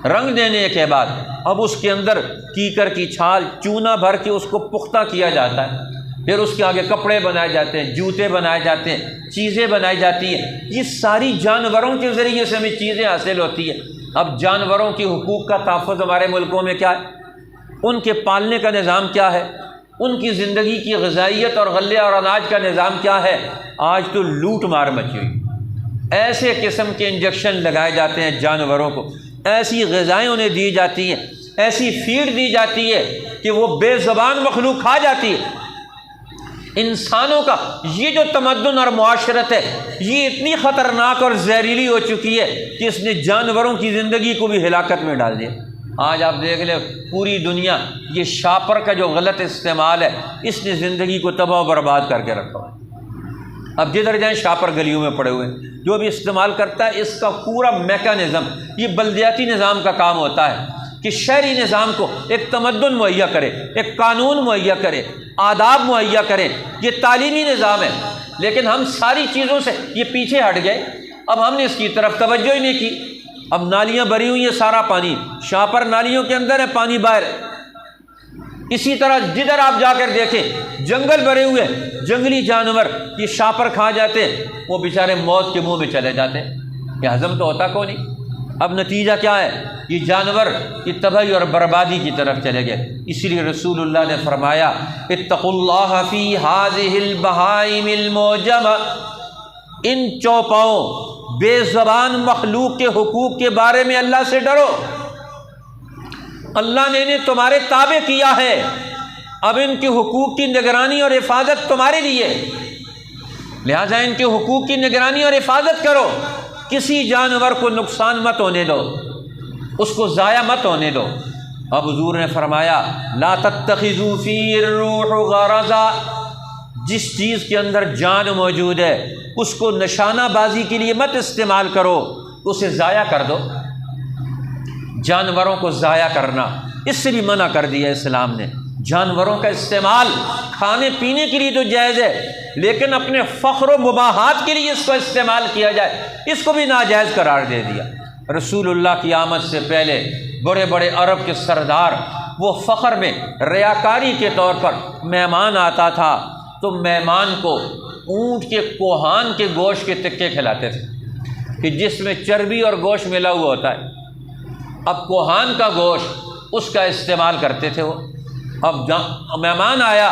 رنگ دینے کے بعد اب اس کے اندر کیکر کی چھال، چونا بھر کے اس کو پختہ کیا جاتا ہے، پھر اس کے آگے کپڑے بنائے جاتے ہیں، جوتے بنائے جاتے ہیں، چیزیں بنائی جاتی ہیں۔ یہ ساری جانوروں کے ذریعے سے ہمیں چیزیں حاصل ہوتی ہیں۔ اب جانوروں کے حقوق کا تحفظ ہمارے ملکوں میں کیا ہے؟ ان کے پالنے کا نظام کیا ہے؟ ان کی زندگی کی غذائیت اور غلے اور اناج کا نظام کیا ہے؟ آج تو لوٹ مار مچی ہوئی، ایسے قسم کے انجیکشن لگائے جاتے ہیں جانوروں کو، ایسی غذائیں انہیں دی جاتی ہیں، ایسی فیڈ دی جاتی ہے کہ وہ بے زبان مخلوق کھا جاتی ہے۔ انسانوں کا یہ جو تمدن اور معاشرت ہے، یہ اتنی خطرناک اور زہریلی ہو چکی ہے کہ اس نے جانوروں کی زندگی کو بھی ہلاکت میں ڈال دیا۔ آج آپ دیکھ لیں پوری دنیا یہ شاپر کا جو غلط استعمال ہے، اس نے زندگی کو تباہ و برباد کر کے رکھا ہے۔ اب جدھر جائیں شاپر گلیوں میں پڑے ہوئے ہیں، جو بھی استعمال کرتا ہے اس کا پورا میکانزم، یہ بلدیاتی نظام کا کام ہوتا ہے کہ شہری نظام کو ایک تمدن مہیا کرے، ایک قانون مہیا کرے، آداب مہیا کریں، یہ تعلیمی نظام ہے۔ لیکن ہم ساری چیزوں سے یہ پیچھے ہٹ گئے، اب ہم نے اس کی طرف توجہ ہی نہیں کی۔ اب نالیاں بھری ہوئی ہیں، سارا پانی شاپر نالیوں کے اندر ہے، پانی باہر ہے۔ اسی طرح جدھر آپ جا کر دیکھیں جنگل بھرے ہوئے، جنگلی جانور یہ شاپر کھا جاتے ہیں، وہ بیچارے موت کے منہ میں چلے جاتے ہیں۔ یہ ہضم تو ہوتا کو نہیں۔ اب نتیجہ کیا ہے؟ یہ جانور یہ تباہی اور بربادی کی طرف چلے گئے۔ اسی لیے رسول اللہ نے فرمایا اتقوا اللہ فی ہذہ البہائم المعجمہ، ان چوپاؤں بے زبان مخلوق کے حقوق کے بارے میں اللہ سے ڈرو۔ اللہ نے انہیں تمہارے تابع کیا ہے، اب ان کے حقوق کی نگرانی اور حفاظت تمہارے لیے، لہذا ان کے حقوق کی نگرانی اور حفاظت کرو۔ کسی جانور کو نقصان مت ہونے دو، اس کو ضائع مت ہونے دو۔ اب حضور نے فرمایا لا تتخذوا فی الروح غرضا، جس چیز کے اندر جان موجود ہے اس کو نشانہ بازی کے لیے مت استعمال کرو، اسے ضائع کر دو۔ جانوروں کو ضائع کرنا اس سے بھی منع کر دیا اسلام نے۔ جانوروں کا استعمال کھانے پینے کے لیے تو جائز ہے، لیکن اپنے فخر و مباحات کے لیے اس کو استعمال کیا جائے، اس کو بھی ناجائز قرار دے دیا۔ رسول اللہ کی آمد سے پہلے بڑے بڑے عرب کے سردار وہ فخر میں ریاکاری کے طور پر مہمان آتا تھا تو مہمان کو اونٹ کے کوہان کے گوشت کے تکے کھلاتے تھے کہ جس میں چربی اور گوشت ملا ہوا ہوتا ہے۔ اب کوہان کا گوشت اس کا استعمال کرتے تھے وہ۔ اب مہمان آیا،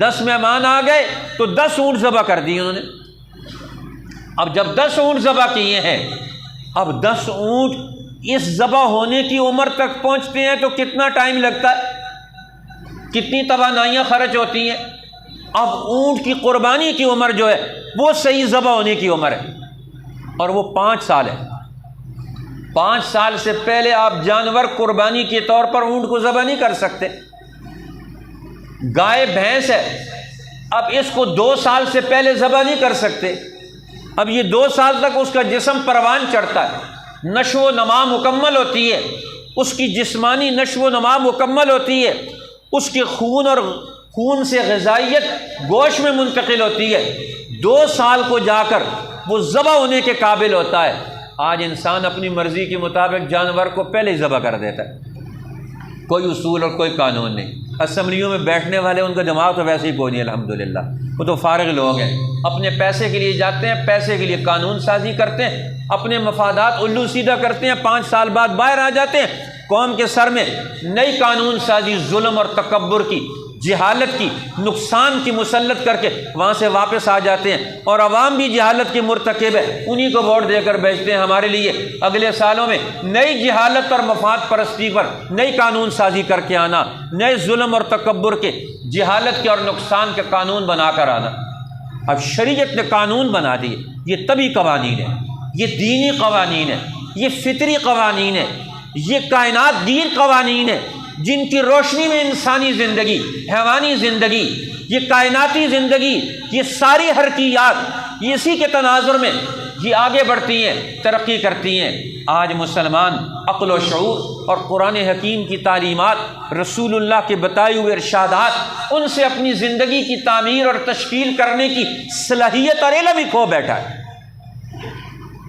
10 مہمان آ گئے تو 10 اونٹ ذبح کر دیے انہوں نے۔ اب جب 10 اونٹ ذبح کیے ہیں، اب 10 اونٹ اس ذبح ہونے کی عمر تک پہنچتے ہیں تو کتنا ٹائم لگتا ہے، کتنی توانائیاں خرچ ہوتی ہیں۔ اب اونٹ کی قربانی کی عمر جو ہے وہ صحیح ذبح ہونے کی عمر ہے، اور وہ 5 سال ہے۔ 5 سال سے پہلے آپ جانور قربانی کے طور پر اونٹ کو ذبح نہیں کر سکتے۔ گائے بھینس ہے، اب اس کو 2 سال سے پہلے ذبح نہیں کر سکتے۔ اب یہ 2 سال تک اس کا جسم پروان چڑھتا ہے، نشو و نما مکمل ہوتی ہے، اس کی جسمانی نشو و نما مکمل ہوتی ہے، اس کے خون سے غذائیت گوشت میں منتقل ہوتی ہے۔ 2 سال کو جا کر وہ ذبح ہونے کے قابل ہوتا ہے۔ آج انسان اپنی مرضی کے مطابق جانور کو پہلے ہی ذبح کر دیتا ہے، کوئی اصول اور کوئی قانون نہیں۔ اسمبلیوں میں بیٹھنے والے ان کا دماغ تو ویسے ہی کوئی نہیں، الحمدللہ وہ تو فارغ لوگ ہیں، اپنے پیسے کے لیے جاتے ہیں، پیسے کے لیے قانون سازی کرتے ہیں، اپنے مفادات الو سیدھا کرتے ہیں، 5 سال بعد باہر آ جاتے ہیں، قوم کے سر میں نئی قانون سازی ظلم اور تکبر کی، جہالت کی، نقصان کی مسلط کر کے وہاں سے واپس آ جاتے ہیں، اور عوام بھی جہالت کے مرتکب ہے، انہی کو ووٹ دے کر بیچتے ہیں ہمارے لیے اگلے سالوں میں نئی جہالت اور مفاد پرستی پر نئی قانون سازی کر کے آنا، نئے ظلم اور تکبر کے، جہالت کے اور نقصان کے قانون بنا کر آنا۔ اب شریعت نے قانون بنا دیے، یہ طبی قوانین ہے، یہ دینی قوانین ہے، یہ فطری قوانین ہے، یہ کائنات گیر قوانین ہے، جن کی روشنی میں انسانی زندگی، حیوانی زندگی، یہ کائناتی زندگی، یہ ساری حرکیات اسی کے تناظر میں یہ آگے بڑھتی ہیں، ترقی کرتی ہیں۔ آج مسلمان عقل و شعور اور قرآن حکیم کی تعلیمات، رسول اللہ کے بتائے ہوئے ارشادات، ان سے اپنی زندگی کی تعمیر اور تشکیل کرنے کی صلاحیت اور علم ہی کھو بیٹھا ہے۔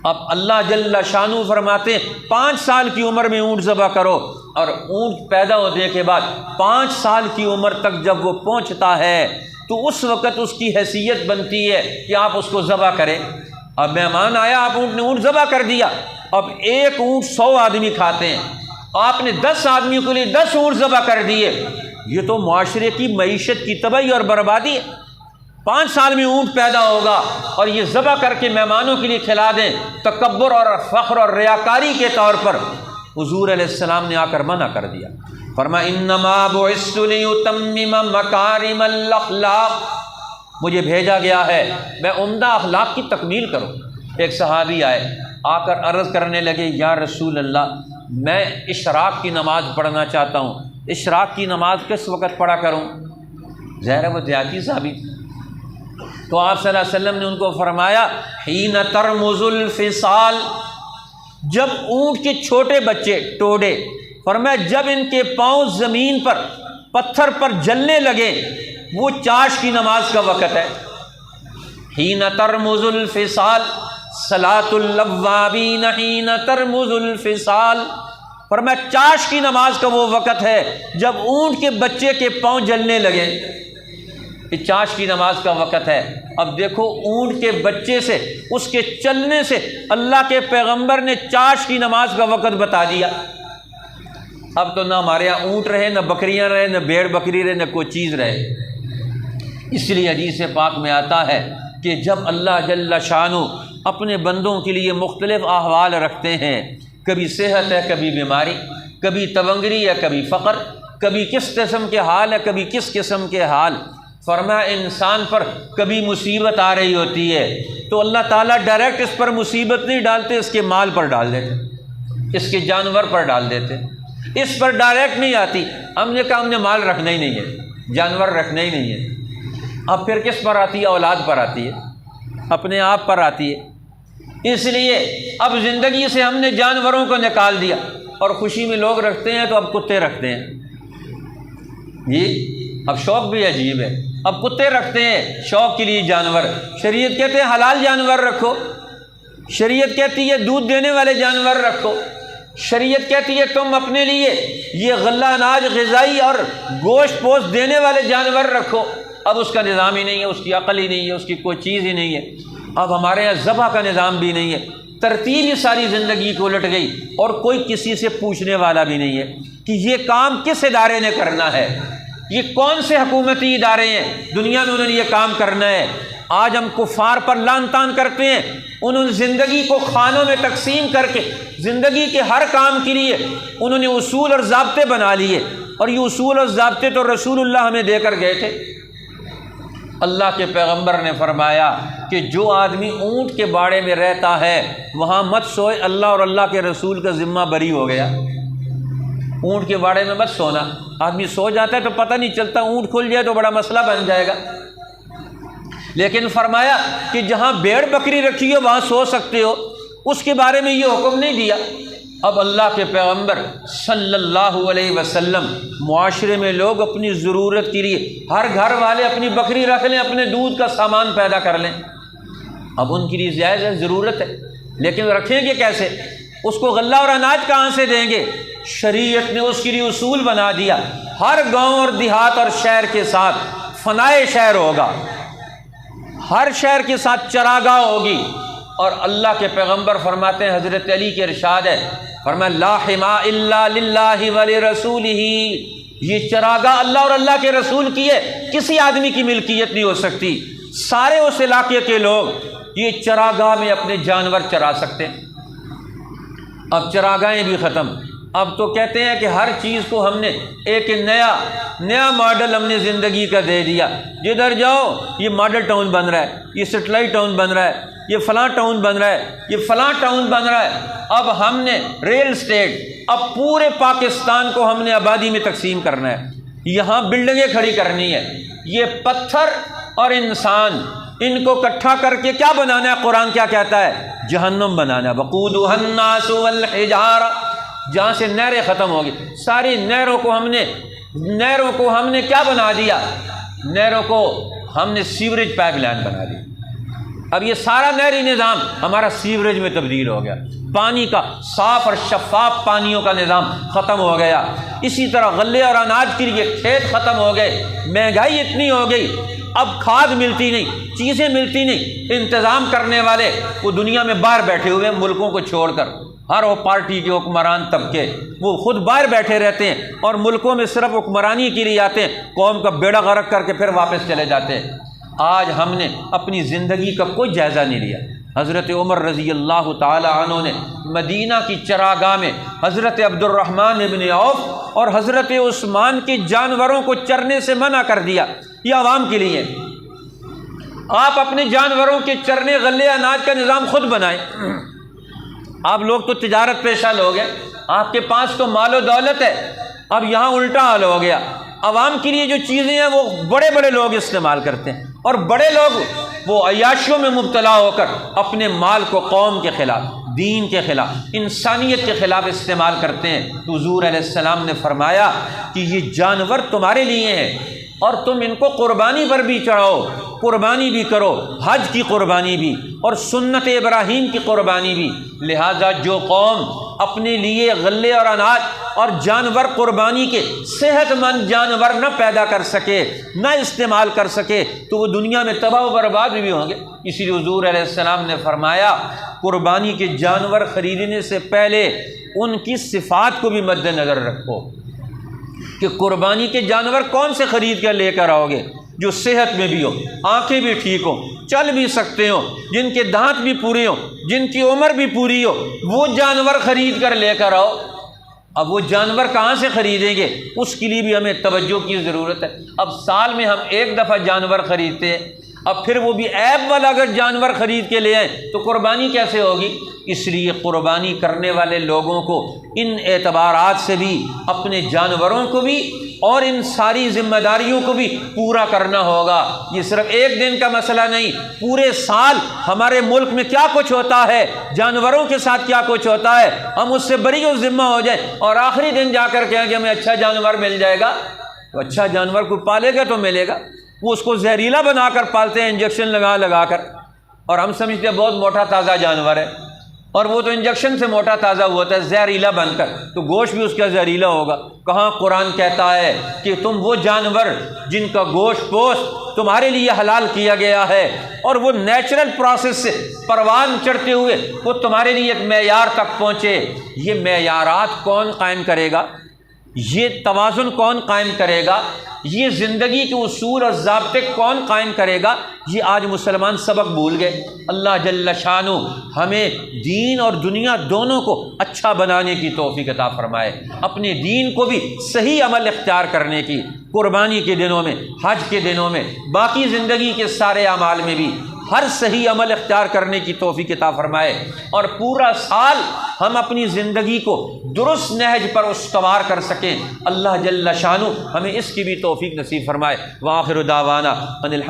اب اللہ جل شانہ فرماتے ہیں 5 سال کی عمر میں اونٹ ذبح کرو، اور اونٹ پیدا ہونے کے بعد 5 سال کی عمر تک جب وہ پہنچتا ہے تو اس وقت اس کی حیثیت بنتی ہے کہ آپ اس کو ذبح کریں۔ اب مہمان آیا، آپ نے اونٹ ذبح کر دیا، اب ایک اونٹ 100 آدمی کھاتے ہیں، آپ نے 10 آدمیوں کے لیے 10 اونٹ ذبح کر دیے، یہ تو معاشرے کی معیشت کی تباہی اور بربادی ہے۔ 5 سال میں اونٹ پیدا ہوگا اور یہ ذبح کر کے مہمانوں کے لیے کھلا دیں، تکبر اور فخر اور ریاکاری کے طور پر۔ حضور علیہ السلام نے آ کر منع کر دیا، فرمایا انما بعثت لیتمم مکارم الاخلاق، مجھے بھیجا گیا ہے میں عمدہ اخلاق کی تکمیل کروں۔ ایک صحابی آئے، آ کر عرض کرنے لگے یا رسول اللہ میں اشراق کی نماز پڑھنا چاہتا ہوں، اشراق کی نماز کس وقت پڑھا کروں؟ ظاہر ہے وہ دیہاتی صحابی، تو آپ صلی اللہ علیہ وسلم نے ان کو فرمایا حین ترمز الفصال، جب اونٹ کے چھوٹے بچے ٹوڈے، فرمایا جب ان کے پاؤں زمین پر پتھر پر جلنے لگے، وہ چاش کی نماز کا وقت ہے۔ حین ترمز الفصال صلاۃ الاوابین حین ترمز الفصال، فرمایا چاش کی نماز کا وہ وقت ہے جب اونٹ کے بچے کے پاؤں جلنے لگے۔ یہ چاش کی نماز کا وقت ہے۔ اب دیکھو اونٹ کے بچے سے، اس کے چلنے سے اللہ کے پیغمبر نے چاش کی نماز کا وقت بتا دیا۔ اب تو نہ ہمارے یہاں اونٹ رہے، نہ بکریاں رہے، نہ بھیڑ بکری رہے، نہ کوئی چیز رہے۔ اس لیے حدیث پاک میں آتا ہے کہ جب اللہ جل شانہ اپنے بندوں کے لیے مختلف احوال رکھتے ہیں، کبھی صحت ہے، کبھی بیماری، کبھی تونگری ہے، کبھی فقر، کبھی کس قسم کے حال ہے، کبھی کس قسم کے حال، فرمایا انسان پر کبھی مصیبت آ رہی ہوتی ہے تو اللہ تعالیٰ ڈائریکٹ اس پر مصیبت نہیں ڈالتے، اس کے مال پر ڈال دیتے، اس کے جانور پر ڈال دیتے، اس پر ڈائریکٹ نہیں آتی۔ ہم نے کہا ہم نے مال رکھنا ہی نہیں ہے، جانور رکھنا ہی نہیں ہے۔ اب پھر کس پر آتی ہے؟ اولاد پر آتی ہے، اپنے آپ پر آتی ہے۔ اس لیے اب زندگی سے ہم نے جانوروں کو نکال دیا، اور خوشی میں لوگ رکھتے ہیں تو اب کتے رکھتے ہیں۔ جی اب شوق بھی عجیب ہے، اب کتے رکھتے ہیں شوق کے لیے جانور۔ شریعت کہتے ہیں حلال جانور رکھو، شریعت کہتی ہے دودھ دینے والے جانور رکھو، شریعت کہتی ہے تم اپنے لیے یہ غلہ اناج غذائی اور گوشت پوشت دینے والے جانور رکھو۔ اب اس کا نظام ہی نہیں ہے، اس کی عقل ہی نہیں ہے، اس کی کوئی چیز ہی نہیں ہے۔ اب ہمارے یہاں ذبح کا نظام بھی نہیں ہے، ترتیب ہی ساری زندگی کو الٹ گئی، اور کوئی کسی سے پوچھنے والا بھی نہیں ہے کہ یہ کام کس ادارے نے کرنا ہے، یہ کون سے حکومتی ادارے ہیں دنیا میں انہوں نے یہ کام کرنا ہے۔ آج ہم کفار پر لعن طعن کرتے ہیں، انہوں نے زندگی کو خانوں میں تقسیم کر کے زندگی کے ہر کام کے لیے انہوں نے اصول اور ضابطے بنا لیے، اور یہ اصول اور ضابطے تو رسول اللہ ہمیں دے کر گئے تھے۔ اللہ کے پیغمبر نے فرمایا کہ جو آدمی اونٹ کے باڑے میں رہتا ہے وہاں مت سوئے، اللہ اور اللہ کے رسول کا ذمہ بری ہو گیا۔ اونٹ کے باڑے میں مت سونا، آدمی سو جاتا ہے تو پتہ نہیں چلتا، اونٹ کھل جائے تو بڑا مسئلہ بن جائے گا۔ لیکن فرمایا کہ جہاں بھیڑ بکری رکھی ہو وہاں سو سکتے ہو، اس کے بارے میں یہ حکم نہیں دیا۔ اب اللہ کے پیغمبر صلی اللہ علیہ وسلم، معاشرے میں لوگ اپنی ضرورت کے لیے ہر گھر والے اپنی بکری رکھ لیں، اپنے دودھ کا سامان پیدا کر لیں۔ اب ان کے لیے جائز ہے، ضرورت ہے، لیکن رکھیں گے کیسے؟ اس کو غلہ اور اناج کہاں سے دیں گے؟ شریعت نے اس کے لیے اصول بنا دیا، ہر گاؤں اور دیہات اور شہر کے ساتھ فنائے شہر ہوگا، ہر شہر کے ساتھ چراگاہ ہوگی۔ اور اللہ کے پیغمبر فرماتے ہیں، حضرت علی کے ارشاد ہے، فرمایا لا حما الا للہ ولرسولہ، یہ چراگاہ اللہ اور اللہ کے رسول کی ہے، کسی آدمی کی ملکیت نہیں ہو سکتی۔ سارے اس علاقے کے لوگ یہ چراگاہ میں اپنے جانور چرا سکتے ہیں۔ اب چراگاہیں بھی ختم، اب تو کہتے ہیں کہ ہر چیز کو ہم نے ایک نیا ماڈل ہم نے زندگی کا دے دیا، جدھر جاؤ یہ ماڈل ٹاؤن بن رہا ہے، یہ سیٹلائٹ ٹاؤن بن رہا ہے، یہ فلاں ٹاؤن بن رہا ہے، یہ فلاں ٹاؤن بن رہا ہے۔ اب ہم نے ریل اسٹیٹ، اب پورے پاکستان کو ہم نے آبادی میں تقسیم کرنا ہے، یہاں بلڈنگیں کھڑی کرنی ہے۔ یہ پتھر اور انسان، ان کو اکٹھا کر کے کیا بنانا ہے؟ قرآن کیا کہتا ہے؟ جہنم بنانا ہے۔ وقودها الناس والحجارہ، جہاں سے نہریں ختم ہوگی، ساری نہروں کو ہم نے کیا بنا دیا؟ نہروں کو ہم نے سیوریج پائپ لائن بنا دی۔ اب یہ سارا نہری نظام ہمارا سیوریج میں تبدیل ہو گیا، پانی کا صاف اور شفاف پانیوں کا نظام ختم ہو گیا۔ اسی طرح غلے اور اناج کے لیے کھیت ختم ہو گئے، مہنگائی اتنی ہو گئی، اب کھاد ملتی نہیں، چیزیں ملتی نہیں، انتظام کرنے والے وہ دنیا میں باہر بیٹھے ہوئے ہیں، ملکوں کو چھوڑ کر، ہر وہ پارٹی کے حکمران طبقے وہ خود باہر بیٹھے رہتے ہیں، اور ملکوں میں صرف حکمرانی کے لیے آتے ہیں، قوم کا بیڑا غرق کر کے پھر واپس چلے جاتے ہیں۔ آج ہم نے اپنی زندگی کا کوئی جائزہ نہیں لیا۔ حضرت عمر رضی اللہ تعالی عنہ نے مدینہ کی چراگاہ میں حضرت عبد الرحمن ابن عوف اور حضرت عثمان کے جانوروں کو چرنے سے منع کر دیا، یہ عوام کے لیے۔ آپ اپنے جانوروں کے چرنے غلے اناج کا نظام خود بنائیں۔ آپ لوگ تو تجارت پیشہ لوگ ہیں، آپ کے پاس تو مال و دولت ہے، اب یہاں الٹا حال ہو گیا۔ عوام کے لیے جو چیزیں ہیں وہ بڑے بڑے لوگ استعمال کرتے ہیں، اور بڑے لوگ وہ عیاشیوں میں مبتلا ہو کر اپنے مال کو قوم کے خلاف، دین کے خلاف، انسانیت کے خلاف استعمال کرتے ہیں۔ تو حضور علیہ السلام نے فرمایا کہ یہ جانور تمہارے لیے ہیں، اور تم ان کو قربانی پر بھی چڑھاؤ، قربانی بھی کرو، حج کی قربانی بھی اور سنت ابراہیم کی قربانی بھی۔ لہٰذا جو قوم اپنے لیے غلے اور اناج اور جانور قربانی کے صحت مند جانور نہ پیدا کر سکے، نہ استعمال کر سکے، تو وہ دنیا میں تباہ و برباد بھی ہوں گے۔ اسی لیے حضور علیہ السلام نے فرمایا قربانی کے جانور خریدنے سے پہلے ان کی صفات کو بھی مد نظر رکھو کہ قربانی کے جانور کون سے خرید کر لے کر آؤ گے، جو صحت میں بھی ہو، آنکھیں بھی ٹھیک ہوں، چل بھی سکتے ہوں، جن کے دانت بھی پورے ہوں، جن کی عمر بھی پوری ہو، وہ جانور خرید کر لے کر آؤ۔ اب وہ جانور کہاں سے خریدیں گے؟ اس کے لیے بھی ہمیں توجہ کی ضرورت ہے۔ اب سال میں ہم ایک دفعہ جانور خریدتے ہیں، اب پھر وہ بھی عیب والا اگر جانور خرید کے لے آئیں تو قربانی کیسے ہوگی؟ اس لیے قربانی کرنے والے لوگوں کو ان اعتبارات سے بھی اپنے جانوروں کو بھی اور ان ساری ذمہ داریوں کو بھی پورا کرنا ہوگا۔ یہ صرف ایک دن کا مسئلہ نہیں، پورے سال ہمارے ملک میں کیا کچھ ہوتا ہے، جانوروں کے ساتھ کیا کچھ ہوتا ہے، ہم اس سے بری و ذمہ ہو جائیں اور آخری دن جا کر کہیں کہ ہمیں اچھا جانور مل جائے گا۔ تو اچھا جانور کوئی پالے گا تو ملے گا، وہ اس کو زہریلا بنا کر پالتے ہیں انجیکشن لگا کر، اور ہم سمجھتے ہیں بہت موٹا تازہ جانور ہے، اور وہ تو انجیکشن سے موٹا تازہ ہوتا ہے زہریلا بن کر، تو گوشت بھی اس کا زہریلا ہوگا۔ کہاں قرآن کہتا ہے کہ تم وہ جانور جن کا گوشت پوست تمہارے لیے حلال کیا گیا ہے اور وہ نیچرل پروسیس سے پروان چڑھتے ہوئے وہ تمہارے لیے ایک معیار تک پہنچے، یہ معیارات کون قائم کرے گا؟ یہ توازن کون قائم کرے گا؟ یہ زندگی کے اصول اور ضابطے کون قائم کرے گا؟ یہ آج مسلمان سبق بھول گئے۔ اللہ جل شانہ ہمیں دین اور دنیا دونوں کو اچھا بنانے کی توفیق عطا فرمائے، اپنے دین کو بھی صحیح عمل اختیار کرنے کی، قربانی کے دنوں میں، حج کے دنوں میں، باقی زندگی کے سارے اعمال میں بھی ہر صحیح عمل اختیار کرنے کی توفیق عطا فرمائے، اور پورا سال ہم اپنی زندگی کو درست نہج پر استوار کر سکیں۔ اللہ جل شانہ ہمیں اس کی بھی توفیق نصیب فرمائے۔ وآخر دعوانا ان الحمد